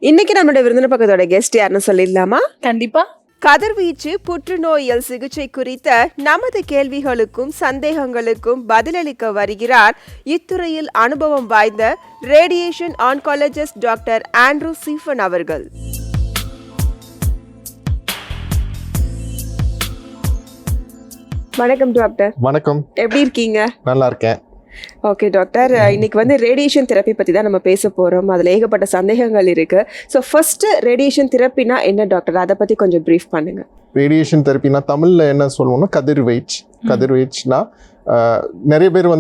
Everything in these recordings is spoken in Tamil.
இன்னைக்கு நம்மளுடைய விருந்தினர் பக்கத்தோட கெஸ்ட் யாருன்னு சொல்லிடலாமா? கண்டிப்பா. கதிர்வீச்சு புற்றுநோயியல் சிகிச்சை குறித்த நமது கேள்விகளுக்கும் சந்தேகங்களுக்கும் பதிலளிக்க வருகிறார் இத்துறையில் அனுபவம் வாய்ந்த ரேடியேஷன் ஆன்காலஜிஸ்ட் டாக்டர் ஆண்ட்ரூ சீஃபன் அவர்கள். வணக்கம் டாக்டர். வணக்கம். எப்படி இருக்கீங்க? நல்லா இருக்கேன். ஓகே டாக்டர், இன்னைக்கு ரேடியேஷன் தெரப்பி பற்றி தான் நம்ம பேச போகிறோம். அதில் ஏகப்பட்ட சந்தேகங்கள் இருக்குது. ஸோ ஃபர்ஸ்ட் ரேடியேஷன் தெரப்பினா என்ன டாக்டர், அதை பற்றி கொஞ்சம் ப்ரீஃப் பண்ணுங்கள். ரேடியேஷன் தெரப்பினா தமிழில் என்ன சொல்லுவோம்னா கதிர்வீச்சுனா நிறைய பேர்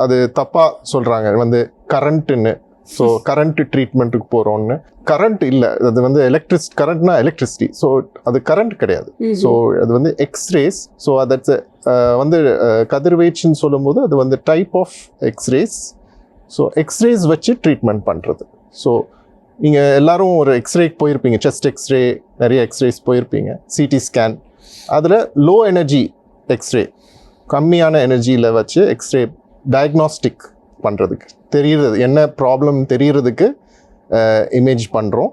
அது தப்பாக சொல்கிறாங்க கரண்ட்டுன்னு. ஸோ கரண்ட் ட்ரீட்மெண்ட்டுக்கு போகிறோன்னு. கரண்ட் இல்லை, அது கரண்ட்னா எலக்ட்ரிசிட்டி. ஸோ அது கரண்ட் கிடையாது. ஸோ அது எக்ஸ்ரேஸ். ஸோ தட்ஸ் கதிர்வீச்சுன்னு சொல்லும்போது அது type of x-rays. So x-rays வச்சு ட்ரீட்மெண்ட் பண்ணுறது. ஸோ நீங்கள் எல்லோரும் ஒரு எக்ஸ்ரேக்கு போயிருப்பீங்க, செஸ்ட் எக்ஸ்ரே, நிறைய எக்ஸ்ரேஸ் போயிருப்பீங்க, சிடி ஸ்கேன். அதில் லோ எனர்ஜி எக்ஸ்ரே, கம்மியான எனர்ஜியில் வச்சு எக்ஸ்ரே டயக்னாஸ்டிக் பண்ணுறதுக்கு, தெரிகிறது என்ன ப்ராப்ளம் தெரிகிறதுக்கு இமேஜ் பண்ணுறோம்.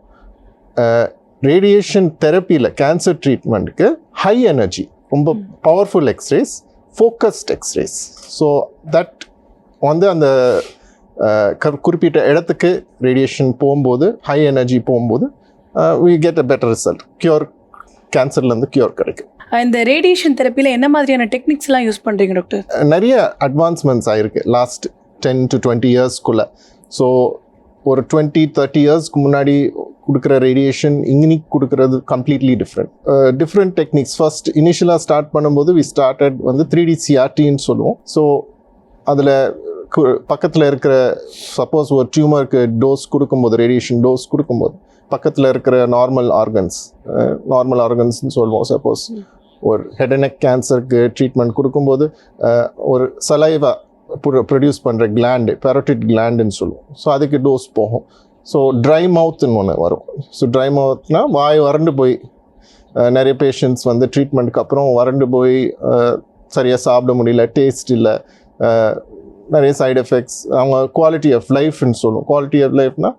ரேடியேஷன் தெரப்பியில் கேன்சர் ட்ரீட்மெண்ட்டுக்கு ஹை எனர்ஜி, ரொம்ப powerful x-rays, focused x-rays. So that அந்த குறிப்பிட்ட இடத்துக்கு ரேடியேஷன் போகும்போது, ஹை எனர்ஜி போகும்போது we get a better result. கேன்சர்லேருந்து க்யூர் கிடைக்கும். இந்த ரேடியேஷன் தெரப்பியில் என்ன மாதிரியான டெக்னிக்ஸ்லாம் யூஸ் பண்ணுறீங்க டாக்டர்? நிறைய அட்வான்ஸ்மெண்ட்ஸ் ஆகிருக்கு லாஸ்ட் 10 to 20 இயர்ஸ்க்குள்ளே. ஸோ ஒரு 20-30 இயர்ஸ்க்கு முன்னாடி கொடுக்குற ரேடியேஷன் இன்னைக்கு கொடுக்குறது கம்ப்ளீட்லி டிஃப்ரெண்ட் டெக்னிக்ஸ். ஃபர்ஸ்ட் இனிஷியலாக ஸ்டார்ட் பண்ணும்போது we started 3D CRTன்னு சொல்லுவோம். ஸோ அதில் பக்கத்தில் இருக்கிற சப்போஸ் ஒரு டியூமருக்கு டோஸ் கொடுக்கும்போது, ரேடியேஷன் டோஸ் கொடுக்கும்போது பக்கத்தில் இருக்கிற நார்மல் ஆர்கன்ஸ்னு சொல்லுவோம். சப்போஸ் ஒரு ஹெட் அண்ட் நெக் கேன்சருக்கு ட்ரீட்மெண்ட் கொடுக்கும்போது ஒரு சலைவா ப்ரொடியூஸ் பண்ணுற கிளாண்டு, பேரோட்டிட் கிளாண்டுன்னு சொல்லுவோம். ஸோ அதுக்கு டோஸ் போகும். ஸோ ட்ரை மவுத்துன்னு ஒன்று வரும். ஸோ ட்ரை மவுத்னா வாய் வறண்டு போய், நிறைய பேஷண்ட்ஸ் ட்ரீட்மெண்ட்டுக்கு அப்புறம் வறண்டு போய் சரியாக சாப்பிட முடியல, டேஸ்ட் இல்லை, நிறைய சைடு எஃபெக்ட்ஸ், அவங்க குவாலிட்டி ஆஃப் லைஃப்னு சொல்லுவோம். குவாலிட்டி ஆஃப் லைஃப்னா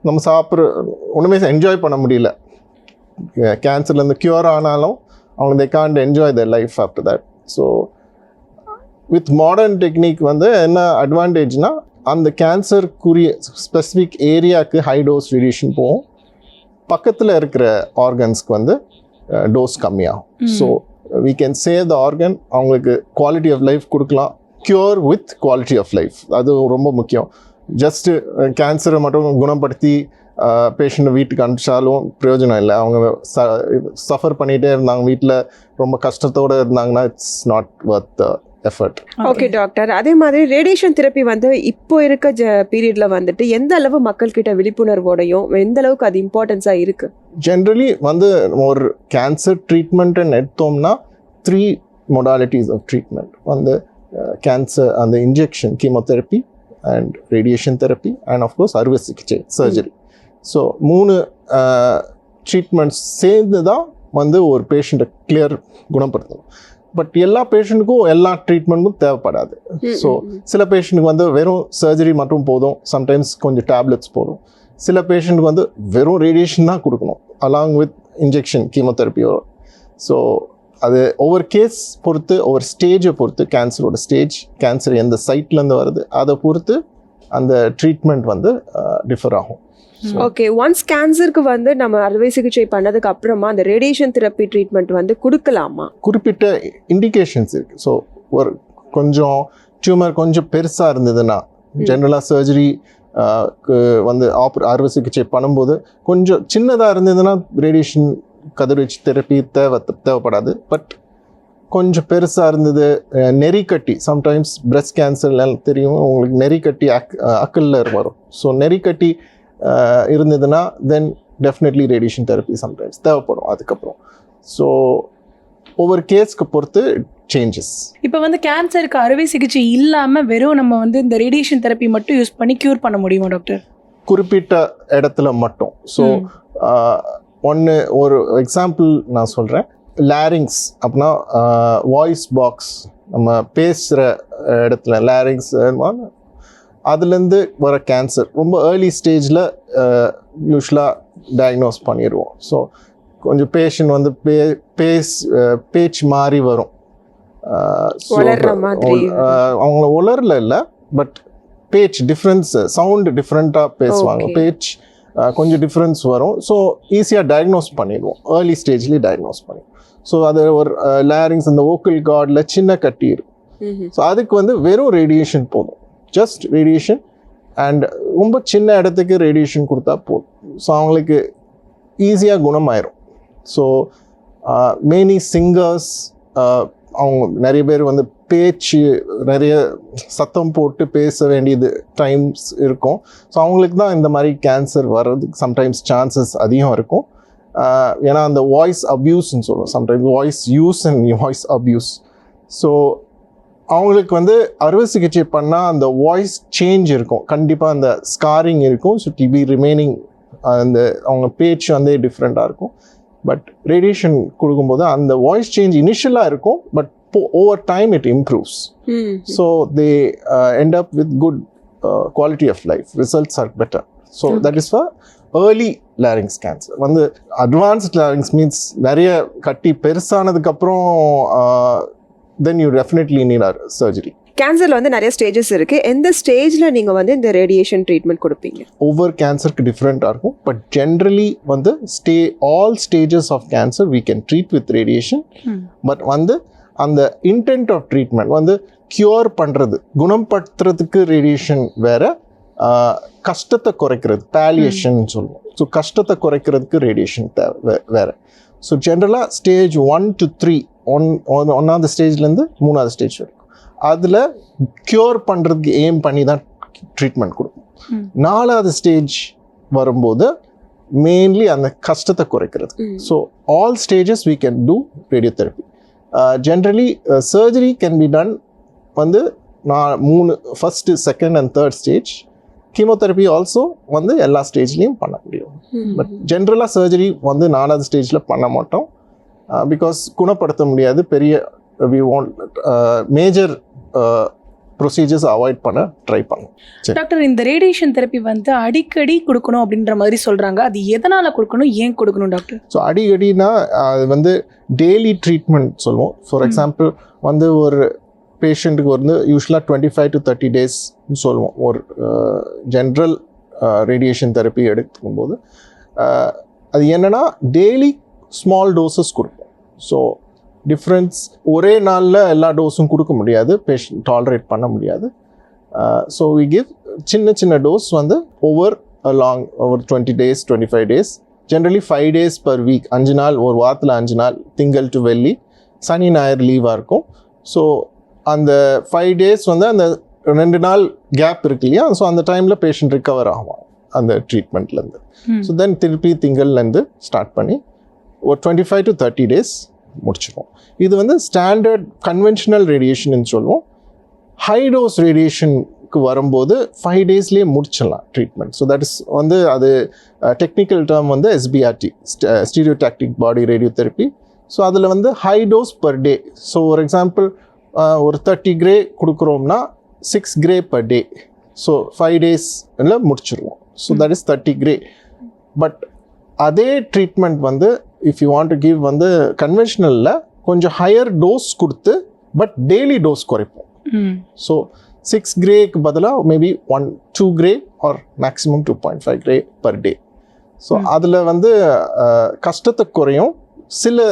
நம்ம சாப்பிட்ற ஒன்றுமே என்ஜாய் பண்ண முடியல. கேன்சர்லேருந்து க்யூர் ஆனாலும் அவங்க they can't enjoy their life after that. So with modern technique என்ன அட்வான்டேஜ்னா, அந்த கேன்சருக்குரிய ஸ்பெசிஃபிக் ஏரியாவுக்கு ஹை டோஸ் ரேடியேஷன் போகும், பக்கத்தில் இருக்கிற ஆர்கன்ஸ்க்கு டோஸ் கம்மியாகும். So we can save the organ, அவங்களுக்கு குவாலிட்டி ஆஃப் லைஃப் கொடுக்கலாம். Cure with quality of life, அது ரொம்ப முக்கியம். ஜஸ்ட்டு கேன்சரை மட்டும் குணப்படுத்தி பேஷண்ட்டை வீட்டுக்கு அனுப்பிச்சாலும் பிரயோஜனம் இல்லை. அவங்க சஃபர் பண்ணிகிட்டே இருந்தாங்க, வீட்டில் ரொம்ப கஷ்டத்தோடு இருந்தாங்கன்னா it's not worth the effort. Okay doctor, அதே மாதிரி ரேடியேஷன் தெரப்பி இப்போ இருக்க பீரியடில் எந்த அளவு மக்கள்கிட்ட விழிப்புணர்வோடையும் எந்த அளவுக்கு அது இம்பார்ட்டன்ஸாக இருக்குது? ஜென்ரலி ஒரு கேன்சர் ட்ரீட்மெண்ட்டுன்னு எடுத்தோம்னா 3 modalities ஆஃப் ட்ரீட்மெண்ட் கேன்சர், அந்த injection, chemotherapy and radiation therapy and of course அறுவை சிகிச்சை, சர்ஜரி. ஸோ 3 ட்ரீட்மெண்ட்ஸ் சேர்ந்து தான் ஒரு பேஷண்ட்டை கிளியர் குணப்படுத்தணும். பட் எல்லா பேஷண்ட்டுக்கும் எல்லா ட்ரீட்மெண்ட்டும் தேவைப்படாது. ஸோ சில பேஷண்ட்டுக்கு வெறும் சர்ஜரி மட்டும் போதும், சம்டைம்ஸ் கொஞ்சம் டேப்லெட்ஸ் போதும். சில பேஷண்ட்டுக்கு வெறும் ரேடியேஷன் தான் கொடுக்கணும் அலாங் வித் இன்ஜெக்ஷன், கீமோதெரப்பியோட. ஸோ அது ஒவ்வொரு கேஸ் பொறுத்து, ஒவ்வொரு ஸ்டேஜை பொறுத்து, கேன்சரோட ஸ்டேஜ், கேன்சர் எந்த சைட்லேருந்து வருது அதை பொறுத்து அந்த ட்ரீட்மெண்ட் டிஃபர் ஆகும். ஓகே, ஒன்ஸ் கேன்சருக்கு நம்ம அறுவை சிகிச்சை பண்ணதுக்கு அப்புறமா அந்த ரேடியேஷன் தெரப்பி ட்ரீட்மெண்ட் கொடுக்கலாமா? குறிப்பிட்ட இண்டிகேஷன்ஸ் இருக்குது. ஸோ ஒரு கொஞ்சம் டியூமர் கொஞ்சம் பெருசாக இருந்ததுன்னா, ஜென்ரலாக சர்ஜரி அறுவை சிகிச்சை பண்ணும்போது கொஞ்சம் சின்னதாக இருந்ததுன்னா ரேடியேஷன் கதிர்வீச்சு தெரப்பி தேவைப்படாது. பட் கொஞ்சம் பெருசாக இருந்தது, நெறிக்கட்டி, சம்டைம்ஸ் பிரெஸ்ட் கேன்சர்லாம் தெரியும் உங்களுக்கு, நெறிக்கட்டி அக்கல்ல வரும். ஸோ நெறிக்கட்டி இருந்ததுன்னா then definitely radiation therapy sometimes தேவைப்படும் அதுக்கப்புறம். ஸோ ஒவ்வொரு கேஸ்க்கு பொறுத்து சேஞ்சஸ். இப்போ கேன்சருக்கு அறுவை சிகிச்சை இல்லாமல் வெறும் நம்ம இந்த ரேடியேஷன் தெரப்பி மட்டும் யூஸ் பண்ணி க்யூர் பண்ண முடியுமா டாக்டர்? குறிப்பிட்ட இடத்துல மட்டும். ஸோ ஒரு எக்ஸாம்பிள் நான் சொல்கிறேன். லாரிங்ஸ் அப்படின்னா வாய்ஸ் பாக்ஸ், நம்ம பேசுகிற இடத்துல லாரிங்ஸ், அதுலேருந்து வர கேன்சர் ரொம்ப ஏர்லி ஸ்டேஜில் யூஸ்வலாக டயக்னோஸ் பண்ணிடுவோம். ஸோ கொஞ்சம் பேஷண்ட் வந்து பேச்சு மாறி வரும். அவங்கள உலரில் இல்லை, பட் பேச்சு டிஃப்ரென்ஸ், சவுண்டு டிஃப்ரெண்ட்டாக பேசுவாங்க, பேச்சு கொஞ்சம் டிஃப்ரென்ஸ் வரும். ஸோ ஈஸியாக டயக்னோஸ் பண்ணிடுவோம், ஏர்லி ஸ்டேஜ்லேயே டயக்னோஸ் பண்ணிடுவோம். ஸோ அது ஒரு லேரிங்ஸ், இந்த வோக்கல் கார்டில் சின்ன கட்டி இருக்கும். ஸோ அதுக்கு வந்து வெறும் ரேடியேஷன் போதும், ஜஸ்ட் ரேடியேஷன், அண்ட் ரொம்ப சின்ன இடத்துக்கு ரேடியேஷன் கொடுத்தா போதும். ஸோ அவங்களுக்கு ஈஸியாக குணமாயிரும். ஸோ மெனி சிங்கர்ஸ், அவங்க நிறைய பேர் வந்து பேச்சு நிறைய சத்தம் போட்டு பேச வேண்டியது டைம்ஸ் இருக்கும். ஸோ அவங்களுக்கு தான் இந்த மாதிரி கேன்சர் வர்றதுக்கு சம்டைம்ஸ் சான்சஸ் அதிகம் இருக்கும். ஏன்னா அந்த வாய்ஸ் அப்யூஸ்ன்னு சொல்லுவோம், sometimes voice use and voice abuse. So அவங்களுக்கு வந்து அறுவை சிகிச்சை பண்ணால் அந்த வாய்ஸ் சேஞ்ச் இருக்கும், கண்டிப்பாக அந்த ஸ்காரிங் இருக்கும். ஸோ டி பி ரிமைனிங், அந்த அவங்க பேச்சு வந்து டிஃப்ரெண்ட்டாக இருக்கும். பட் ரேடியேஷன் கொடுக்கும்போது அந்த வாய்ஸ் சேஞ்ச் இனிஷியலாக இருக்கும், but over time it improves. So they end up with good quality of life, results are better. So that is for early larynx cancer. வந்து அட்வான்ஸ்ட் லாரிங்ஸ் மீன்ஸ் நிறைய கட்டி பெருசானதுக்கப்புறம் then you definitely need a surgery. கேன்சரில் வந்து நிறைய ஸ்டேஜஸ் இருக்குது. எந்த ஸ்டேஜில் நீங்கள் வந்து இந்த ரேடியேஷன் ட்ரீட்மெண்ட் கொடுப்பீங்க? ஒவ்வொரு கேன்சருக்கு டிஃப்ரெண்ட்டாக இருக்கும், பட் ஜென்ரலி வந்து all stages of cancer we can treat with radiation. But வந்து அந்த இன்டென்ட் ஆஃப் ட்ரீட்மெண்ட் வந்து க்யூர் பண்ணுறது, குணப்படுத்துறதுக்கு ரேடியேஷன் வேறு, கஷ்டத்தை குறைக்கிறது பாலியேஷன் சொல்லுவோம். ஸோ கஷ்டத்தை குறைக்கிறதுக்கு ரேடியேஷன் வேறு. ஸோ ஜென்ரலாக ஸ்டேஜ் 1 to 3, ஒன்றாவது ஸ்டேஜ்லேருந்து 3வது ஸ்டேஜ் வரைக்கும் அதில் க்யூர் பண்ணுறதுக்கு எய்ம் பண்ணி தான் ட்ரீட்மெண்ட் கொடுக்கும். 4வது ஸ்டேஜ் வரும்போது மெயின்லி அந்த கஷ்டத்தை குறைக்கிறது. So all stages we can do radiotherapy. Generally surgery can be done வந்து 3 first, second and third stage. Chemotherapy also வந்து எல்லா ஸ்டேஜ்லேயும் பண்ண முடியும். பட் ஜென்ரலாக சர்ஜரி வந்து 4வது ஸ்டேஜில் பண்ண மாட்டோம், பிகாஸ் குணப்படுத்த முடியாது. பெரிய we want major procedures avoid பண்ண ட்ரை பண்ணும். டாக்டர், இந்த ரேடியேஷன் தெரப்பி வந்து அடிக்கடி கொடுக்கணும் அப்படின்ற மாதிரி சொல்கிறாங்க. அது எதனால் கொடுக்கணும், ஏன் கொடுக்கணும் டாக்டர்? ஸோ அடிக்கடினா அது வந்து டெய்லி ட்ரீட்மெண்ட் சொல்லுவோம். ஃபார் எக்ஸாம்பிள் வந்து ஒரு பேஷண்ட்டுக்கு வந்து யூஸ்வலாக 25 to 30 days சொல்லுவோம். ஒரு ஜென்ரல் ரேடியேஷன் தெரப்பி எடுக்கும்போது அது என்னென்னா டெய்லி ஸ்மால் டோசஸ் கொடுப்போம். ஸோ டிஃப்ரென்ஸ் ஒரே நாளில் எல்லா டோஸும் கொடுக்க முடியாது, பேஷண்ட் டாலரேட் பண்ண முடியாது. ஸோ வி கிவ் சின்ன சின்ன டோஸ் வந்து over 20 days 25 days, generally 5 days per week, 5 நாள், ஒரு வாரத்தில் 5 நாள், திங்கள் டு வெள்ளி, சனி ஞாயிறு லீவாக இருக்கும். ஸோ அந்த 5 days வந்து அந்த 2 நாள் கேப் இருக்கு இல்லையா, ஸோ அந்த டைமில் பேஷண்ட் ரிகவர் ஆகும் அந்த ட்ரீட்மெண்ட்லேருந்து. ஸோ தென் திருப்பி திங்கள்லேருந்து ஸ்டார்ட் பண்ணி ஒரு 25 to 30 days முடிச்சிடுவோம். இது வந்து ஸ்டாண்டர்ட் கன்வென்ஷனல் ரேடியேஷன் சொல்லுவோம். ஹை டோஸ் ரேடியேஷனுக்கு வரும்போது 5 daysலேயே முடிச்சிடலாம் ட்ரீட்மெண்ட். ஸோ தட் இஸ் வந்து அது டெக்னிக்கல் டேர்ம் வந்து SBRT, stereotactic body radiotherapy. So அதில் வந்து high dose per day. So ஒரு எக்ஸாம்பிள் ஒரு 30 gray கொடுக்குறோம்னா 6 gray per day. ஸோ 5 daysல முடிச்சிருவோம். So that is 30 gray. But அதே ட்ரீட்மெண்ட் வந்து if you want to give வந்து கன்வென்ஷனலில் கொஞ்சம் ஹையர் டோஸ் கொடுத்து பட் டெய்லி டோஸ் குறைப்போம். ஸோ 6 grayக்கு பதிலாக maybe 2 gray or maximum 2.5 gray per day. So அதில் வந்து கஷ்டத்தை குறையும். சில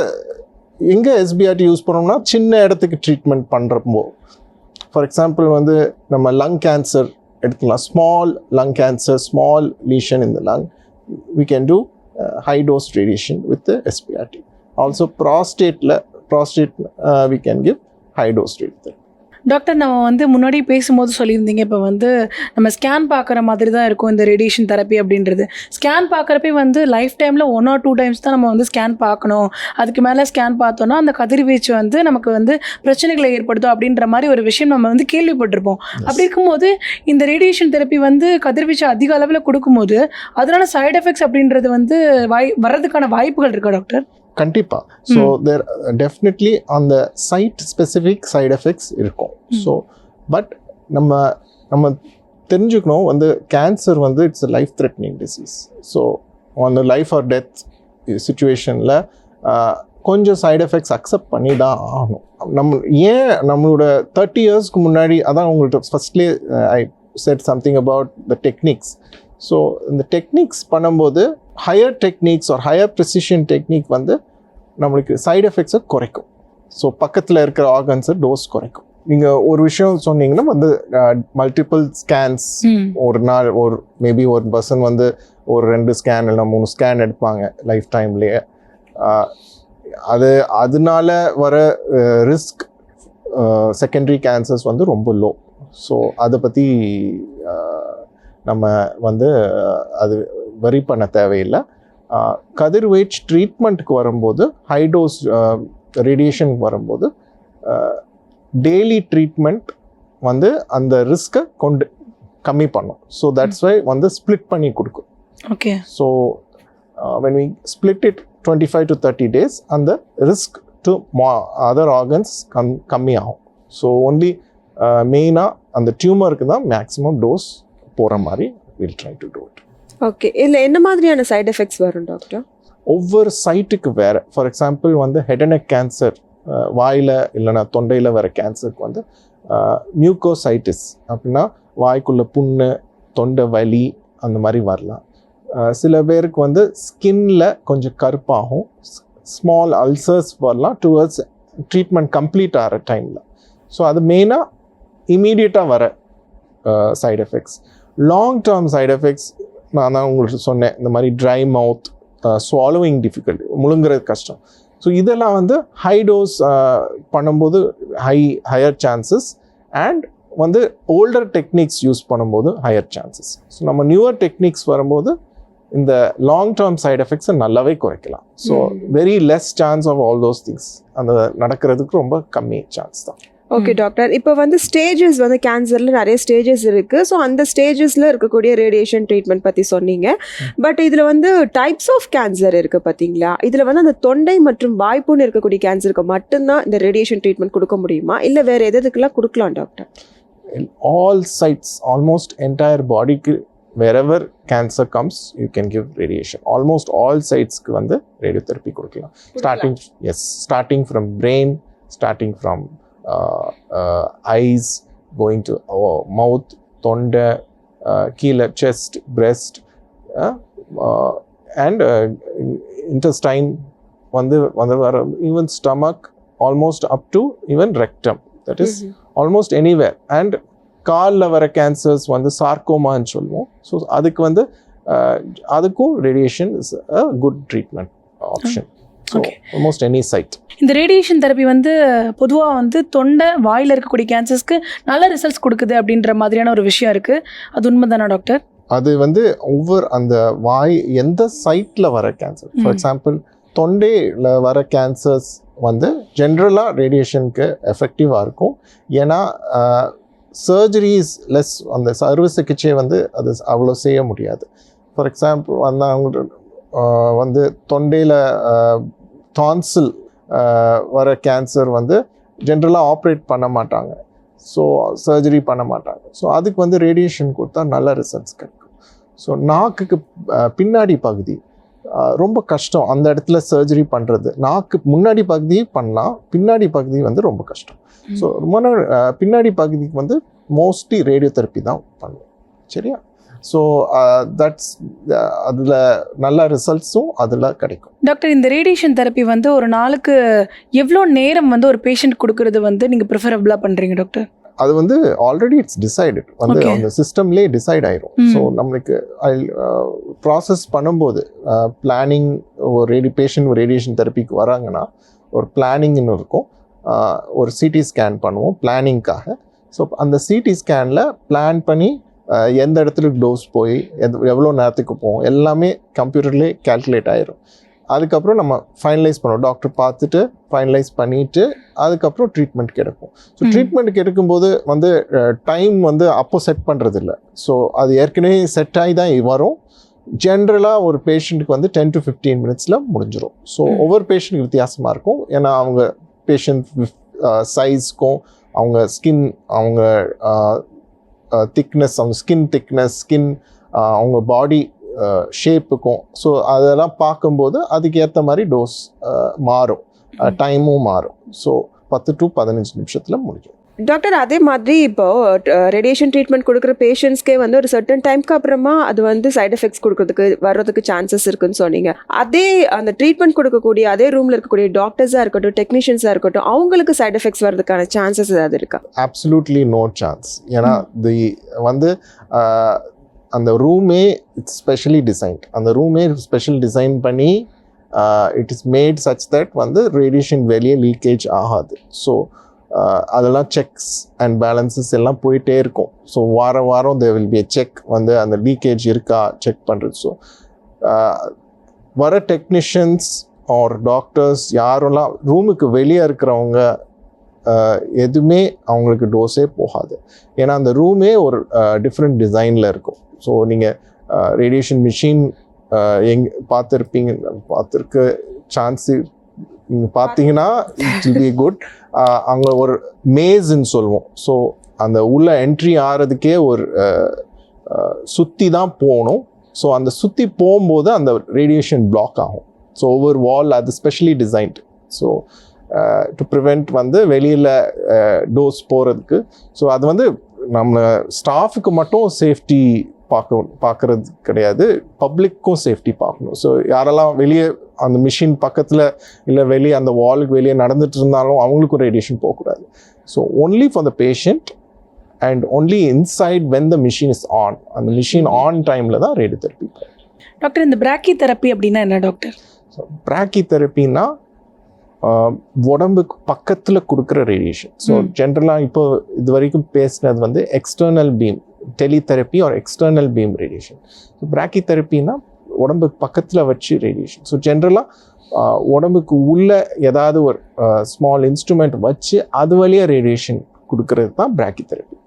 எங்கே SBRT யூஸ் பண்ணோம்னா சின்ன இடத்துக்கு ட்ரீட்மெண்ட் பண்ணுறப்போ, ஃபார் எக்ஸாம்பிள் வந்து நம்ம லங் கேன்சர் எடுத்துக்கலாம். Small lung cancer, small lesion in the lung, we can do high dose radiation with the SBRT. Also prostate we can give high dose radiation. Doctor, நம்ம வந்து முன்னாடி பேசும்போது சொல்லியிருந்தீங்க, இப்போ வந்து நம்ம ஸ்கேன் பார்க்குற மாதிரி தான் இருக்கும் இந்த ரேடியேஷன் தெரப்பி அப்படின்றது. ஸ்கேன் பார்க்குறப்பே வந்து லைஃப் டைமில் 1 or 2 times தான் நம்ம வந்து ஸ்கேன் பார்க்கணும், அதுக்கு மேலே ஸ்கேன் பார்த்தோன்னா அந்த கதிர்வீச்சு வந்து நமக்கு வந்து பிரச்சனைகளை ஏற்படுத்தும் அப்படின்ற மாதிரி ஒரு விஷயம் நம்ம வந்து கேள்விப்பட்டிருப்போம். அப்படி இருக்கும்போது இந்த ரேடியேஷன் தெரப்பி வந்து கதிர்வீச்சு அதிக அளவில் கொடுக்கும்போது அதனால சைடு எஃபெக்ட்ஸ் அப்படின்றது வந்து வர்றதுக்கான வாய்ப்புகள் இருக்கா டாக்டர்? கண்டிப்பாக. ஸோ தேர் டெஃபினெட்லி அந்த சைட் ஸ்பெசிஃபிக் சைடு எஃபெக்ட்ஸ் இருக்கும். ஸோ பட் நம்ம தெரிஞ்சுக்கணும் வந்து கேன்சர் வந்து it's life threatening disease. So அந்த லைஃப் ஆர் டெத் சுச்சுவேஷனில் கொஞ்சம் சைடு எஃபெக்ட்ஸ் அக்செப்ட் பண்ணி தான் ஆகணும். ஏன் நம்மளோட 30 இயர்ஸ்க்கு முன்னாடி அதான் உங்கள்கிட்ட ஃபர்ஸ்ட்லேயே I said something about the techniques. So இந்த டெக்னிக்ஸ் பண்ணும்போது ஹையர் டெக்னிக்ஸ் ஒரு ஹையர் ப்ரிசிஷன் டெக்னிக் வந்து நம்மளுக்கு சைடு எஃபெக்ட்ஸை குறைக்கும். ஸோ பக்கத்தில் இருக்கிற ஆர்கன்ஸை டோஸ் குறைக்கும். நீங்கள் ஒரு விஷயம் சொன்னீங்கன்னா வந்து மல்டிபிள் ஸ்கேன்ஸ் ஒரு நாள் மேபி ஒரு பர்சன் வந்து ஒரு 2 ஸ்கேன் இல்லை 3 ஸ்கேன் எடுப்பாங்க லைஃப் டைம்லேயே. அதனால வர ரிஸ்க் செகண்டரி கேன்சர்ஸ் வந்து ரொம்ப லோ. ஸோ அதை பற்றி நம்ம வந்து அது வரி பண்ண தேவையில்லை. கதிர்வீச்சு ட்ரீட்மெண்ட்டுக்கு வரும்போது ஹை டோஸ் ரேடியேஷனுக்கு வரும்போது டெய்லி ட்ரீட்மெண்ட் வந்து அந்த ரிஸ்க்கை கம்மி பண்ணும். ஸோ தட்ஸ் வை வந்து ஸ்ப்ளிட் பண்ணி கொடுக்கும். Okay. So when we split it 25 to 30 days and the risk to other organs கம்மி ஆகும். ஸோ ஒன்லி மெயினாக அந்த டியூமருக்கு தான் மேக்ஸிமம் டோஸ் போகிற மாதிரி will try to do it. Okay. இதில் என்ன மாதிரியான சைடு எஃபெக்ட்ஸ் வரும் டாக்டர்? ஒவ்வொரு சைட்டுக்கு வேறு. ஃபார் எக்ஸாம்பிள் வந்து ஹெட் அண்ட் நெக் கேன்சர், வாயில் இல்லைனா தொண்டையில் வர கேன்சருக்கு வந்து மியூக்கோசைட்டிஸ் அப்படின்னா வாய்க்குள்ள புண்ணு, தொண்டை வலி அந்த மாதிரி வரலாம். சில பேருக்கு வந்து ஸ்கின்ல கொஞ்சம் கருப்பாகும், ஸ்மால் அல்சர்ஸ் வரலாம் டுவர்ட்ஸ் ட்ரீட்மெண்ட் கம்ப்ளீட் ஆகிற டைமில். ஸோ அது மெயினாக இமீடியட்டாக வர side effects. Long term side effects நான் தான் உங்களுக்கு சொன்னேன், இந்த மாதிரி ட்ரை மவுத், ஸ்வாலோவிங் டிஃபிகல்ட்டி, முழுங்குறது கஷ்டம். ஸோ இதெல்லாம் வந்து ஹை டோஸ் பண்ணும்போது ஹையர் சான்சஸ் அண்ட் வந்து ஓல்டர் டெக்னிக்ஸ் யூஸ் பண்ணும்போது ஹையர் சான்சஸ். ஸோ நம்ம நியூவர் டெக்னிக்ஸ் வரும்போது இந்த லாங் டேர்ம் சைடு எஃபெக்ட்ஸை நல்லாவே குறைக்கலாம். So very less chance of all those things அந்த நடக்கிறதுக்கு ரொம்ப கம்மி சான்ஸ் தான். ஓகே டாக்டர், இப்போ வந்து ஸ்டேஜஸ் வந்து கேன்சரில் நிறைய ஸ்டேஜஸ் இருக்குது. ஸோ அந்த ஸ்டேஜஸில் இருக்கக்கூடிய ரேடியேஷன் ட்ரீட்மெண்ட் பற்றி சொன்னீங்க. பட் இதில் வந்து டைப்ஸ் ஆஃப் கேன்சர் இருக்குது பார்த்தீங்களா? இதில் வந்து அந்த தொண்டை மற்றும் வாய்ப்புன்னு இருக்கக்கூடிய கேன்சருக்கு மட்டும்தான் இந்த ரேடியேஷன் ட்ரீட்மெண்ட் கொடுக்க முடியுமா, இல்லை வேறு எதுக்கெல்லாம் கொடுக்கலாம் doctor? In all sites, almost entire body, wherever cancer comes, you can give radiation. Almost all sites ku vandu radiotherapy kudukalam. Starting from brain, starting from eyes, going to mouth, thonda, keela, chest, breast, and intestine, even stomach, almost up to even rectum. That is almost anywhere. And காலில் வர கேன்சர்ஸ் வந்து சார்கோமான்னு சொல்லுவோம். ஸோ அதுக்கு வந்து அதுக்கும் radiation is a good treatment option. So almost any side. இந்த ரேடியேஷன் தெரப்பி வந்து பொதுவாக வந்து தொண்டை வாயில் இருக்கக்கூடிய கேன்சர்ஸ்க்கு நல்ல ரிசல்ட்ஸ் கொடுக்குது அப்படின்ற மாதிரியான ஒரு விஷயம் இருக்குது. அது உண்மைதானா டாக்டர்? அது வந்து ஒவ்வொரு அந்த வாய் எந்த சைட்டில் வர கேன்சர், ஃபார் எக்ஸாம்பிள் தொண்டையில் வர கேன்சர்ஸ் வந்து ஜென்ரலாக ரேடியேஷனுக்கு எஃபெக்டிவாக இருக்கும். ஏன்னா சர்ஜரிஸ் லெஸ், அந்த அறுவை சிகிச்சை வந்து அது அவ்வளோ செய்ய முடியாது. ஃபார் எக்ஸாம்பிள் வந்து அவங்க வந்து தொண்டையில் டான்சில் வர கேன்சர் வந்து ஜென்ரலாக ஆப்ரேட் பண்ண மாட்டாங்க. ஸோ சர்ஜரி பண்ண மாட்டாங்க. ஸோ அதுக்கு வந்து ரேடியேஷன் கொடுத்தா நல்ல ரிசல்ட்ஸ் கிடைக்கும். ஸோ நாக்குக்கு பின்னாடி பகுதி ரொம்ப கஷ்டம் அந்த இடத்துல சர்ஜரி பண்ணுறது. நாக்கு முன்னாடி பகுதி பண்ணலாம், பின்னாடி பகுதி வந்து ரொம்ப கஷ்டம். ஸோ ரொம்ப பின்னாடி பகுதிக்கு வந்து மோஸ்ட்லி ரேடியோதெரப்பி தான் பண்ணுவோம். சரியா? ஸோ தட்ஸ் அதில் நல்ல ரிசல்ட்ஸும் அதில் கிடைக்கும். டாக்டர், இந்த ரேடியேஷன் தெரப்பி வந்து ஒரு நாளுக்கு எவ்வளோ நேரம் வந்து ஒரு பேஷண்ட் கொடுக்கறது வந்து நீங்கள் ப்ரிஃபரபிளாக பண்ணுறீங்க டாக்டர்? அது வந்து ஆல்ரெடி இட்ஸ் டிசைடட், வந்து அந்த சிஸ்டம்லேயே டிசைட் ஆயிரும். ஸோ நம்மளுக்கு ப்ராசஸ் பண்ணும்போது பிளானிங், ஒரு பேஷண்ட் ரேடியேஷன் தெரப்பிக்கு வராங்கன்னா ஒரு பிளானிங்னு இருக்கும். ஒரு சிடி ஸ்கேன் பண்ணுவோம் பிளானிங்காக. ஸோ அந்த சிடி ஸ்கேனில் பிளான் பண்ணி எந்த இடத்துக்கு டோஸ் போய் எவ்வளோ நேரத்துக்கு போகும் எல்லாமே கம்ப்யூட்டர்லேயே கேல்குலேட் ஆயிரும். அதுக்கப்புறம் நம்ம ஃபைனலைஸ் பண்ணுவோம், டாக்டர் பார்த்துட்டு ஃபைனலைஸ் பண்ணிவிட்டு அதுக்கப்புறம் ட்ரீட்மெண்ட் கிடைக்கும். ஸோ ட்ரீட்மெண்ட்டுக்கு எடுக்கும்போது வந்து டைம் வந்து அப்போ செட் பண்ணுறது இல்லை. ஸோ அது ஏற்கனவே செட் ஆகி தான் வரும். ஜென்ரலாக ஒரு பேஷண்ட்டுக்கு வந்து 10 to 15 மினிட்ஸில் முடிஞ்சிடும். ஸோ ஒவ்வொரு பேஷண்ட்டுக்கு வித்தியாசமாக இருக்கும். ஏன்னா அவங்க பேஷண்ட் சைஸ்க்கும் அவங்க ஸ்கின், அவங்க திக்னஸ், அவங்க ஸ்கின் திக்னஸ், அவங்க பாடி ஷேப்புக்கும். ஸோ அதெல்லாம் பார்க்கும்போது அதுக்கு ஏற்ற மாதிரி டோஸ் மாறும், டைமும் மாறும். ஸோ 10 to 15 நிமிஷத்தில் முடியும். டாக்டர், அதே மாதிரி இப்போ ரேடியேஷன் ட்ரீட்மெண்ட் கொடுக்குற பேஷண்ட்ஸ்க்கே வந்து ஒரு சர்டன் டைம்க்கு அப்புறமா அது வந்து சைட் எஃபெக்ட்ஸ் வர்றதுக்கு சான்சஸ் இருக்குன்னு சொன்னீங்க. அதே அந்த ட்ரீட்மெண்ட் கொடுக்கக்கூடிய அதே ரூமில் இருக்கக்கூடிய டாக்டர்ஸாக இருக்கட்டும், டெக்னீஷியன்ஸாக இருக்கட்டும், அவங்களுக்கு சைட் எஃபெக்ட்ஸ் வர்றதுக்கான சான்சஸ் ஏதாவது இருக்கா? Absolutely no chance. ஏன்னா வந்து அந்த ரூமே இட்ஸ் ஸ்பெஷலி டிசைன்ட். அந்த ரூமே ஸ்பெஷல் டிசைன் பண்ணி it is made such that வந்து ரேடியேஷன் வெளியே லீக்கேஜ் ஆகாது. ஸோ அதெல்லாம் செக்ஸ் அண்ட் பேலன்சஸ் எல்லாம் போயிட்டே இருக்கும். ஸோ வாரம் there will be a check வந்து அந்த லீக்கேஜ் இருக்கா செக் பண்ணுறது. ஸோ வர டெக்னீஷியன்ஸ் ஆர் டாக்டர்ஸ் யாரெல்லாம் ரூமுக்கு வெளியே இருக்கிறவங்க எதுவுமே அவங்களுக்கு டோஸே போகாது. ஏன்னா அந்த ரூமே ஒரு டிஃப்ரெண்ட் டிசைனில் இருக்கும். ஸோ நீங்கள் ரேடியேஷன் மிஷின் பார்த்துருக்க சான்ஸு நீங்கள் பார்த்தீங்கன்னா இட் வில் பி குட். அங்கே ஒரு மேஸ்ன்னு சொல்லுவோம். ஸோ அந்த உள்ள என்ட்ரி ஆகிறதுக்கே ஒரு சுற்றி தான் போகணும். ஸோ அந்த சுற்றி போகும்போது அந்த ரேடியேஷன் பிளாக் ஆகும். ஸோ ஒவ்வொரு வால் அது specially designed. So to prevent வந்து வெளியில் டோஸ் போகிறதுக்கு. ஸோ அது வந்து நம்ம ஸ்டாஃபுக்கு மட்டும் சேஃப்டி பார்க்குறது கிடையாது, பப்ளிக்கும் சேஃப்டி பார்க்கணும். ஸோ யாரெல்லாம் வெளியே அந்த மிஷின் பக்கத்தில் இல்லை வெளியே அந்த வாலுக்கு வெளியே நடந்துட்டு இருந்தாலும் அவங்களுக்கும் ரேடியேஷன் போகக்கூடாது. So only for the patient and only inside when the machine is on. அந்த மிஷின் ஆன் டைமில் தான் ரேடியோ தெரப்பி. டாக்டர், இந்த பிராக்கி தெரப்பி அப்படின்னா என்ன டாக்டர்? ஸோ பிராக்கி தெரப்பின்னா உடம்புக்கு பக்கத்தில் கொடுக்குற ரேடியேஷன். ஸோ ஜென்ரலாக இப்போ இது வரைக்கும் பேசுனது வந்து external beam teletherapy or external beam radiation. So பிராக்கி தெரப்பின்னா உடம்புக்கு பக்கத்தில் வச்சு ரேடியேஷன். ஸோ ஜென்ரலாக உடம்புக்கு உள்ள ஏதாவது ஒரு ஸ்மால் இன்ஸ்ட்ருமெண்ட் வச்சு அது வழியாக ரேடியேஷன் கொடுக்கறது தான் பிராக்கி தெரப்பி.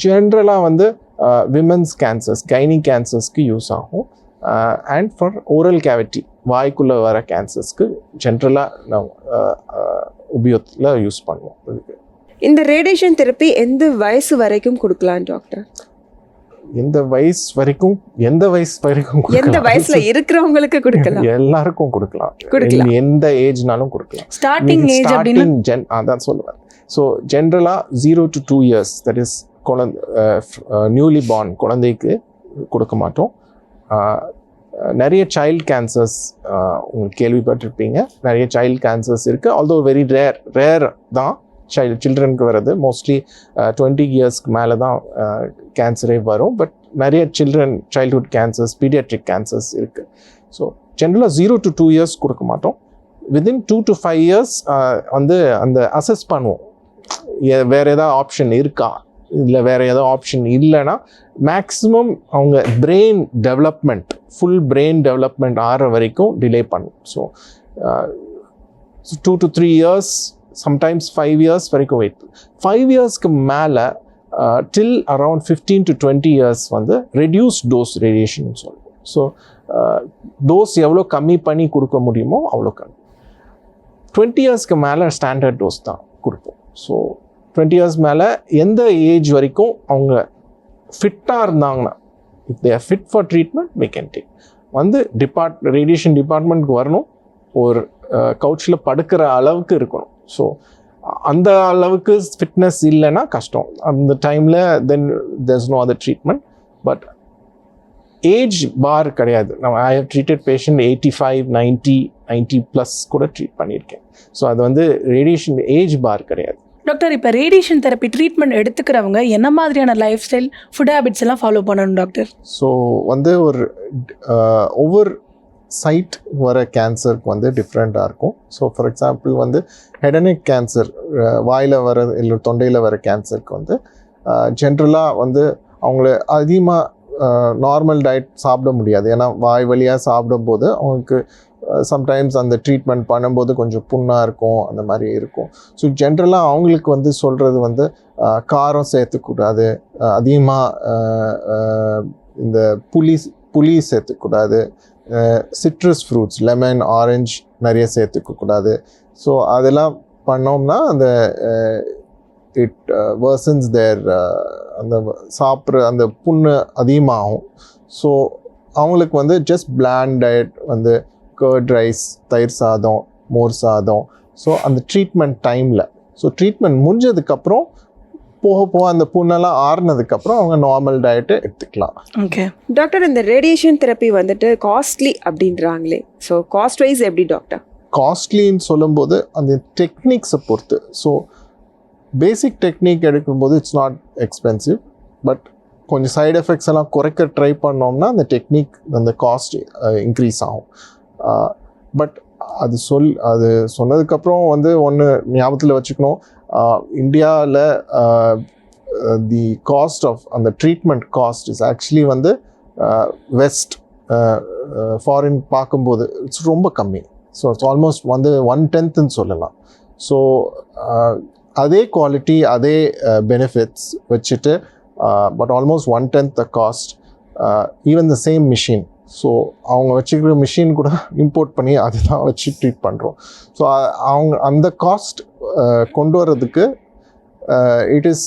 ஜென்ரலாக வந்து விமென்ஸ் கேன்சர்ஸ், கைனி கேன்சர்ஸ்க்கு யூஸ் ஆகும். அண்ட் ஃபார் ஓரல் கேவிட்டி, வாய்க்குள்ளே வர கேன்சர்ஸ்க்கு ஜென்ரலாக நம்ம உபயோகத்தில் யூஸ் பண்ணுவோம். இதுக்கு இந்த ரேடியேஷன் தெரப்பி எந்த வயசு வரைக்கும் கொடுக்கலாம் டாக்டர்? எந்த வயசு வரைக்கும் எந்த வயசுல இருக்கிறவங்களுக்கு கொடுக்கலாம்? எல்லாருக்கும் கொடுக்கலாம். எந்த ஏஜ்னாலும் கொடுக்கலாம். ஸ்டார்டிங் ஏஜ் அப்படினா அதான் சொல்லுவேன். ஸோ ஜென்ரலாக 0 to 2 years, that is newly born குழந்தைக்கு கொடுக்க மாட்டோம். நிறைய சைல்ட் கேன்சர்ஸ் உங்களுக்கு கேள்விப்பட்டிருப்பீங்க. நிறைய சைல்ட் கேன்சர்ஸ் இருக்குது. ஆல்தோ வெரி ரேர் தான் சில்ட்ரனுக்கு வர்றது. மோஸ்ட்லி 20 இயர்ஸ்க்கு மேலே தான் கேன்சரே வரும். பட் நிறைய சைல்ட்ஹுட் கேன்சர்ஸ், பீடியாட்ரிக் கேன்சர்ஸ் இருக்குது. ஸோ ஜென்ரலாக 0 to 2 years கொடுக்க மாட்டோம். வித்தின் 2 to 5 years வந்து அந்த அசஸ் பண்ணுவோம், வேறு ஏதாவது ஆப்ஷன் இருக்கா, இல்லை வேறு ஏதாவது ஆப்ஷன் இல்லைன்னா மேக்ஸிமம் அவங்க brain development, full brain development ஆகிற வரைக்கும் டிலே பண்ணுவோம். So 2 to 3 years, sometimes 5 years வரைக்கும் வெயிட். 5 yearsக்கு மேலே டில் அரவுண்ட் 15 to 20 years வந்து ரெடியூஸ் டோஸ் ரேடியேஷன் சொல்லுவோம். ஸோ டோஸ் எவ்வளோ கம்மி பண்ணி கொடுக்க முடியுமோ அவ்வளோ கம்மி. 20 yearsக்கு மேலே ஸ்டாண்டர்ட் டோஸ் தான் கொடுப்போம். ஸோ 20 years மேலே எந்த ஏஜ் வரைக்கும் அவங்க ஃபிட்டாக இருந்தாங்கன்னா, if they are fit for treatment we can take. வந்து ரேடியேஷன் டிபார்ட்மெண்ட்க்கு வரணும், ஒரு கவுச்சில் படுக்கிற அளவுக்கு இருக்கணும். ஸோ அந்த அளவுக்கு ஃபிட்னஸ் இல்லைன்னா கஷ்டம். அந்த டைமில் then there's no other treatment. But age bar கிடையாது. ஐ ஹவ் ட்ரீட்டட் பேஷண்ட் 85, 90+ கூட ட்ரீட் பண்ணியிருக்கேன். ஸோ அது வந்து ரேடியேஷன் ஏஜ் பார் கிடையாது. டாக்டர், இப்போ ரேடியேஷன் தெரப்பி ட்ரீட்மெண்ட் எடுத்துக்கிறவங்க என்ன மாதிரியான லைஃப் ஸ்டைல், ஃபுட் ஹேபிட்ஸ் எல்லாம் ஃபாலோ பண்ணணும் டாக்டர்? ஸோ வந்து ஒவ்வொரு சைட் வர கேன்சருக்கு வந்து டிஃப்ரெண்ட்டாக இருக்கும். ஸோ ஃபார் எக்ஸாம்பிள் வந்து ஹெட் அண்ட் நெக் கேன்சர், வாயில் வர இல்லை தொண்டையில் வர கேன்சருக்கு வந்து ஜென்ரலாக வந்து அவங்கள அதிகமாக நார்மல் டயட் சாப்பிட முடியாது. ஏன்னா வாய் வழியாக சாப்பிடும்போது அவங்களுக்கு சம்டைம்ஸ் அந்த ட்ரீட்மெண்ட் பண்ணும்போது கொஞ்சம் புண்ணாக இருக்கும், அந்த மாதிரி இருக்கும். ஸோ ஜென்ரலாக அவங்களுக்கு வந்து சொல்கிறது வந்து காரம் சேர்த்துக்கூடாது, அதிகமாக இந்த புளி சேர்த்துக்கூடாது, சிட்ரஸ் ஃப்ரூட்ஸ், லெமன், ஆரஞ்ச் நிறைய சேர்த்துக்கக்கூடாது. ஸோ அதெல்லாம் பண்ணோம்னா அந்த இட் வர்சன்ஸ் தேர் அந்த சாப்பிட்ற அந்த புண்ணு அதிகமாகும். ஸோ அவங்களுக்கு வந்து ஜஸ்ட் பிளாண்ட் டயட் வந்து கர்ட் ரைஸ், தயிர் சாதம், மோர் சாதம். ஸோ அந்த ட்ரீட்மெண்ட் டைமில், ஸோ ட்ரீட்மெண்ட் முடிஞ்சதுக்கப்புறம் போக போக அந்த புண்ணெல்லாம் ஆறுனதுக்கப்புறம் அவங்க நார்மல் டயட்டை எடுத்துக்கலாம். ஓகே டாக்டர், இந்த ரேடியேஷன் தெரப்பி வந்துட்டு காஸ்ட்லி அப்படின்றாங்களே, ஸோ காஸ்ட் வைஸ் எப்படி டாக்டர்? காஸ்ட்லின்னு சொல்லும்போது அந்த டெக்னிக்ஸை பொறுத்து. ஸோ பேசிக் டெக்னிக் எடுக்கும்போது இட்ஸ் நாட் எக்ஸ்பென்சிவ், பட் கொஞ்சம் சைடு எஃபெக்ட்ஸ் எல்லாம் குறைக்க ட்ரை பண்ணோம்னா அந்த டெக்னிக் அந்த காஸ்ட் இன்க்ரீஸ் ஆகும். பட் அது சொன்னதுக்கப்புறம் வந்து ஒன்று ஞாபகத்தில் வச்சுக்கணும், இந்தியாவில் தி காஸ்ட் ஆஃப் அந்த ட்ரீட்மெண்ட் காஸ்ட் இஸ் ஆக்சுவலி வந்து வெஸ்ட் ஃபாரின் பார்க்கும்போது இட்ஸ் ரொம்ப கம்மி. ஸோ இட்ஸ் ஆல்மோஸ்ட் வந்து 1/10ன்னு சொல்லலாம். ஸோ அதே குவாலிட்டி, அதே பெனிஃபிட்ஸ் வச்சுட்டு but almost 1/10 the cost, even the same machine. So அவங்க வச்சுக்கிற மிஷின் கூட இம்போர்ட் பண்ணி அதுதான் வச்சு ட்ரீட் பண்ணுறோம். ஸோ அவங்க அந்த காஸ்ட் கொண்டு வர்றதுக்கு இட் இஸ்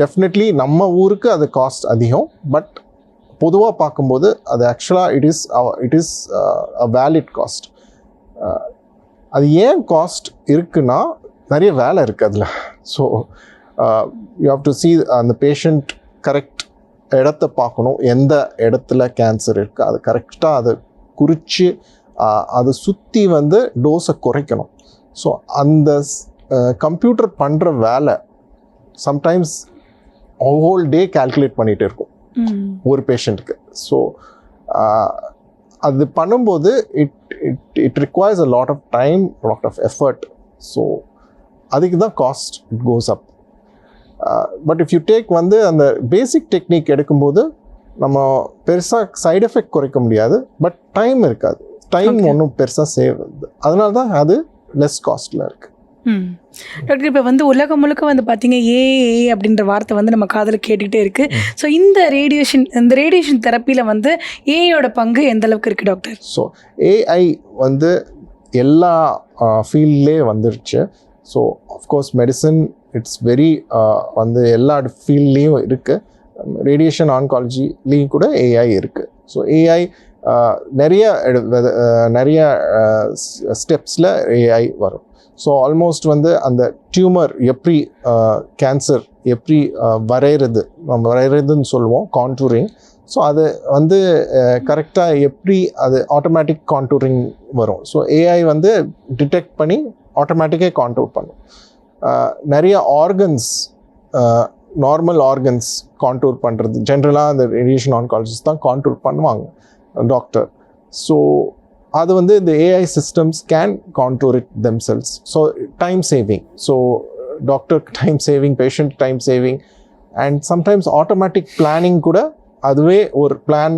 டெஃபினெட்லி நம்ம ஊருக்கு அது காஸ்ட் அதிகம். பட் பொதுவாக பார்க்கும்போது அது ஆக்சுவலாக it is a valid cost. அது ஏன் காஸ்ட் இருக்குன்னா நிறைய வேலை இருக்குது அதில். So you have to see அந்த பேஷண்ட் கரெக்ட் இடத்த பார்க்கணும், எந்த இடத்துல கேன்சர் இருக்குது அது கரெக்டாக அதை குறித்து அதை சுற்றி வந்து டோஸை குறைக்கணும். ஸோ அந்த கம்ப்யூட்டர் பண்ணுற வேலை சம்டைம்ஸ் ஹோல் டே கால்குலேட் பண்ணிகிட்டு இருக்கும் ஒரு பேஷண்ட்டுக்கு. ஸோ அது பண்ணும்போது it requires a lot of time, lot of effort. So அதுக்கு தான் cost it goes up. But if you take வந்து அந்த பேசிக் டெக்னிக் எடுக்கும்போது நம்ம பெருசாக சைடு எஃபெக்ட் குறைக்க முடியாது, பட் டைம் இருக்காது. டைம் ஒன்றும் பெருசாக சேவ் ஆகுது, அதனால தான் அது லெஸ் காஸ்ட்டில் இருக்குது. டாக்டர், இப்போ வந்து உலகம் முழுக்க வந்து பார்த்தீங்க ஏஏ அப்படின்ற வார்த்தை வந்து நம்ம காதில் கேட்டுக்கிட்டே இருக்குது. ஸோ இந்த ரேடியேஷன் தெரப்பியில் வந்து ஏஐயோட பங்கு எந்த அளவுக்கு இருக்குது டாக்டர்? ஸோ ஏஐ வந்து எல்லா ஃபீல்ட்லேயே வந்துருச்சு. So of course medicine it's very வந்து எல்லா ஃபீல்ட்லேயும் இருக்குது. ரேடியேஷன் ஆன்காலஜிலேயும் கூட ஏஐ இருக்குது. ஸோ ஏஐ நிறைய ஸ்டெப்ஸில் ஏஐ வரும். ஸோ ஆல்மோஸ்ட் வந்து அந்த டியூமர் எப்படி கேன்சர் எப்படி வரைகிறதுன்னு சொல்லுவோம், கான்டூரிங். ஸோ அது வந்து கரெக்டாக எப்படி அது ஆட்டோமேட்டிக் கான்டூரிங் வரும். ஸோ ஏஐ வந்து டிடெக்ட் பண்ணி ஆட்டோமேட்டிக்காக கான்டூர் பண்ணும். நிறைய ஆர்கன்ஸ், நார்மல் ஆர்கன்ஸ் கான்டூர் பண்ணுறது ஜென்ரலாக அந்த ரேடியேஷன் ஆன்காலஜிஸ்ட் தான் கான்டூர் பண்ணுவாங்க, டாக்டர். ஸோ அது வந்து இந்த AI systems can contour it themselves. So time saving, so doctor time saving, patient time saving, and sometimes automatic planning கூட அதுவே ஒரு பிளான்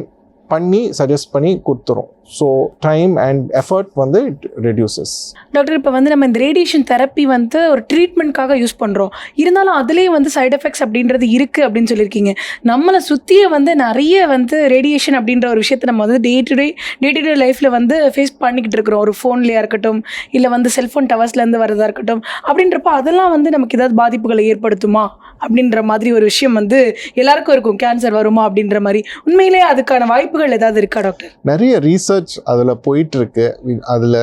பண்ணி சஜஸ்ட் பண்ணி கொடுத்துரும். ஸோ டைம் அண்ட் எஃபர்ட் வந்து இட் ரெடியூசஸ். டாக்டர், இப்போ வந்து நம்ம இந்த ரேடியேஷன் தெரப்பி வந்து ஒரு ட்ரீட்மெண்ட்காக யூஸ் பண்ணுறோம், இருந்தாலும் அதுலேயே வந்து சைடு எஃபெக்ட்ஸ் அப்படின்றது இருக்குது அப்படின்னு சொல்லியிருக்கீங்க. நம்மளை சுற்றியே வந்து நிறைய வந்து ரேடியேஷன் அப்படின்ற ஒரு விஷயத்தை நம்ம வந்து டே டு டே லைஃப்பில் வந்து ஃபேஸ் பண்ணிக்கிட்டு இருக்கிறோம். ஒரு ஃபோன்லேயா இருக்கட்டும், இல்லை வந்து செல்ஃபோன் டவர்ஸ்லேருந்து வரதா இருக்கட்டும். அப்படின்றப்போ அதெல்லாம் வந்து நமக்கு ஏதாவது பாதிப்புகளை ஏற்படுத்துமா அப்படின்ற மாதிரி ஒரு விஷயம் வந்து எல்லாருக்கும் இருக்கும், கேன்சர் வருமா அப்படின்ற மாதிரி. உண்மையிலே அதுக்கான வாய்ப்புகள் ஏதாவது இருக்கா டாக்டர்? நிறைய ரீசர்ச் அதில் போயிட்டுருக்கு. அதில்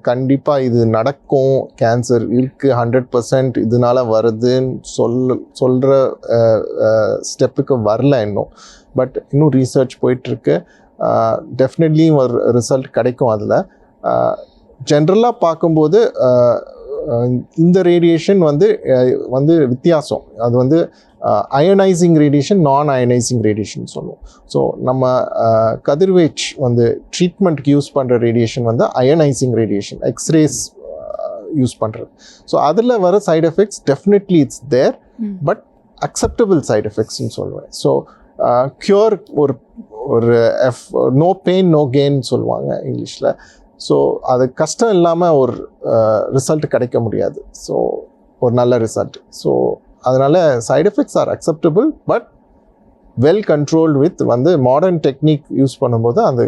கண்டிப்பாக இது நடக்கும், கேன்சர் இருக்குது, 100% இதனால வருதுன்னு சொல்கிற ஸ்டெப்புக்கு வரல இன்னும். பட் இன்னும் ரீசர்ச் போயிட்டுருக்கு. டெஃபினெட்லி ஒரு ரிசல்ட் கிடைக்கும். அதில் ஜென்ரலாக பார்க்கும்போது இந்த ரேடியேஷன் வந்து வித்தியாசம். அது வந்து அயனைசிங் ரேடியேஷன், நான் அயனைசிங் ரேடியேஷன் சொல்லுவோம். ஸோ நம்ம கதிர்வீச்சு வந்து ட்ரீட்மெண்ட்க்கு யூஸ் பண்ணுற ரேடியேஷன் வந்து அயனைசிங் ரேடியேஷன், எக்ஸ்ரேஸ் யூஸ் பண்ணுறது. ஸோ அதில் வர side effects definitely it's there, but acceptable side எஃபெக்ட்ஸ்ன்னு சொல்லுவேன். ஸோ க்யூர் ஒரு நோ பெயின் நோ கெயின் சொல்லுவாங்க இங்கிலீஷில். ஸோ அது கஷ்டம் இல்லாமல் ஒரு ரிசல்ட் கிடைக்க முடியாது. ஸோ ஒரு நல்ல ரிசல்ட். ஸோ அதனால் side effects R acceptable, but well controlled with வந்து மாடர்ன் டெக்னிக் யூஸ் பண்ணும்போது அந்த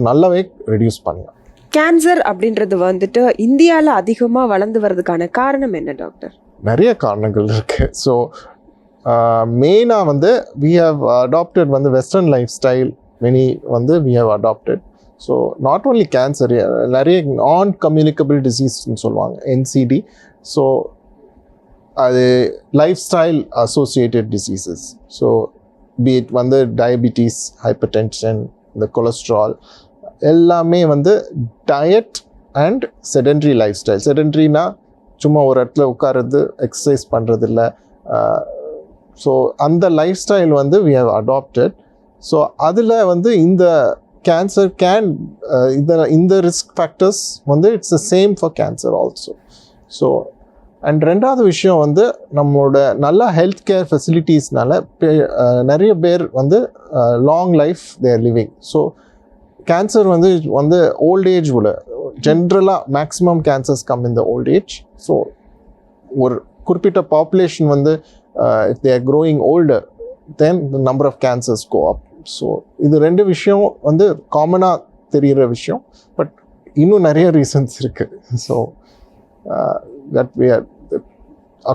நல்லாவே ரெடியூஸ் பண்ணலாம். கேன்சர் அப்படின்றது வந்துட்டு இந்தியாவில் அதிகமாக வளர்ந்து வர்றதுக்கான காரணம் என்ன டாக்டர்? நிறைய காரணங்கள் இருக்குது. ஸோ மெயினாக வந்து we have adopted வந்து வெஸ்டர்ன் லைஃப் ஸ்டைல் மெனி வந்து we have adopted. So not only cancer, நிறைய நான் கம்யூனிகபிள் டிசீஸ்ன்னு சொல்லுவாங்க NCD. ஸோ அது life style associated diseases. So be it வந்து டயபிட்டிஸ், ஹைப்பர்டென்ஷன், இந்த கொலஸ்ட்ரால் எல்லாமே வந்து diet and sedentary life style. செடென்ட்ரினா சும்மா ஒரு இடத்துல உட்காருறது, எக்ஸசைஸ் பண்ணுறதில்ல. ஸோ அந்த லைஃப் ஸ்டைல் வந்து we have adopted. ஸோ அதில் வந்து இந்த கேன்சர் இந்த ரிஸ்க் ஃபேக்டர்ஸ் வந்து it's the same for cancer also. So and ரெண்டாவது விஷயம் வந்து நம்மளோட நல்ல ஹெல்த் கேர் ஃபெசிலிட்டிஸ்னால நிறைய பேர் வந்து லாங் லைஃப் தேர் லிவிங். ஸோ கேன்சர் வந்து ஓல்ட் ஏஜ் உள்ள ஜென்ரலாக maximum cancers come in the old age. So ஒரு குறிப்பிட்ட பாப்புலேஷன் வந்து if they are growing older, then the number of cancers go up. So இது ரெண்டு விஷயம் வந்து காமனாக தெரிகிற விஷயம், பட் இன்னும் நிறைய ரீசன்ஸ் இருக்குது. So that we are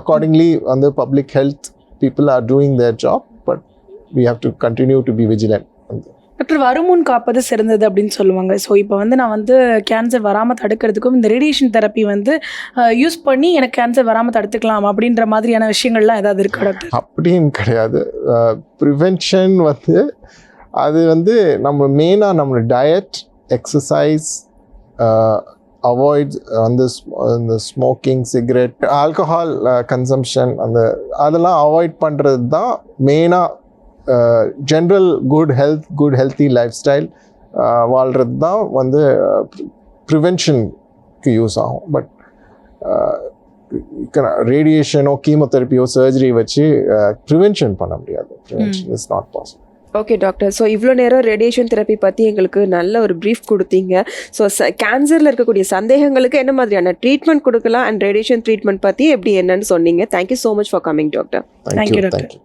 accordingly வந்து public health people are doing their job, but we have to continue to be vigilant. Doctor, வருமுன் காப்பது சிறந்தது அப்படின்னு சொல்லுவாங்க. ஸோ இப்போ வந்து நான் வந்து கேன்சர் வராமல் தடுக்கிறதுக்கும் இந்த ரேடியேஷன் தெரப்பி வந்து யூஸ் பண்ணி எனக்கு கேன்சர் வராமல் தடுத்துக்கலாம் அப்படின்ற மாதிரியான விஷயங்கள்லாம் ஏதாவது இருக்கா டாக்டர்? அப்படின்னு கிடையாது. ப்ரிவென்ஷன் வந்து அது வந்து நம்ம மெயினாக நம்ம டயட், எக்ஸசைஸ், அவாய்ட் வந்து இந்த ஸ்மோக்கிங், சிகரெட், ஆல்கஹால் கன்சம்ஷன் அதெல்லாம் அவாய்ட் பண்ணுறது தான் மெயினாக. General good healthy life style வாழ்கிறது தான் வந்து ப்ரிவென்ஷனுக்கு யூஸ் ஆகும். பட் ரேடியேஷனோ கீமோதெரப்பியோ சர்ஜரி வச்சு ப்ரிவென்ஷன் பண்ண முடியாது. Prevention is not possible. Okay doctor, so இவ்வளோ நேரம் ரேடியேஷன் தெரப்பி பற்றி எங்களுக்கு நல்ல ஒரு ப்ரீஃப் கொடுத்தீங்க. ஸோ கேன்சரில் இருக்கக்கூடிய சந்தேகங்களுக்கு என்ன மாதிரியான ட்ரீட்மெண்ட் கொடுக்கலாம் அண்ட் ரேடியேஷன் ட்ரீட்மெண்ட் பற்றி எப்படி என்னன்னு சொன்னீங்க. Thank you so much for coming doctor. Thank you doctor.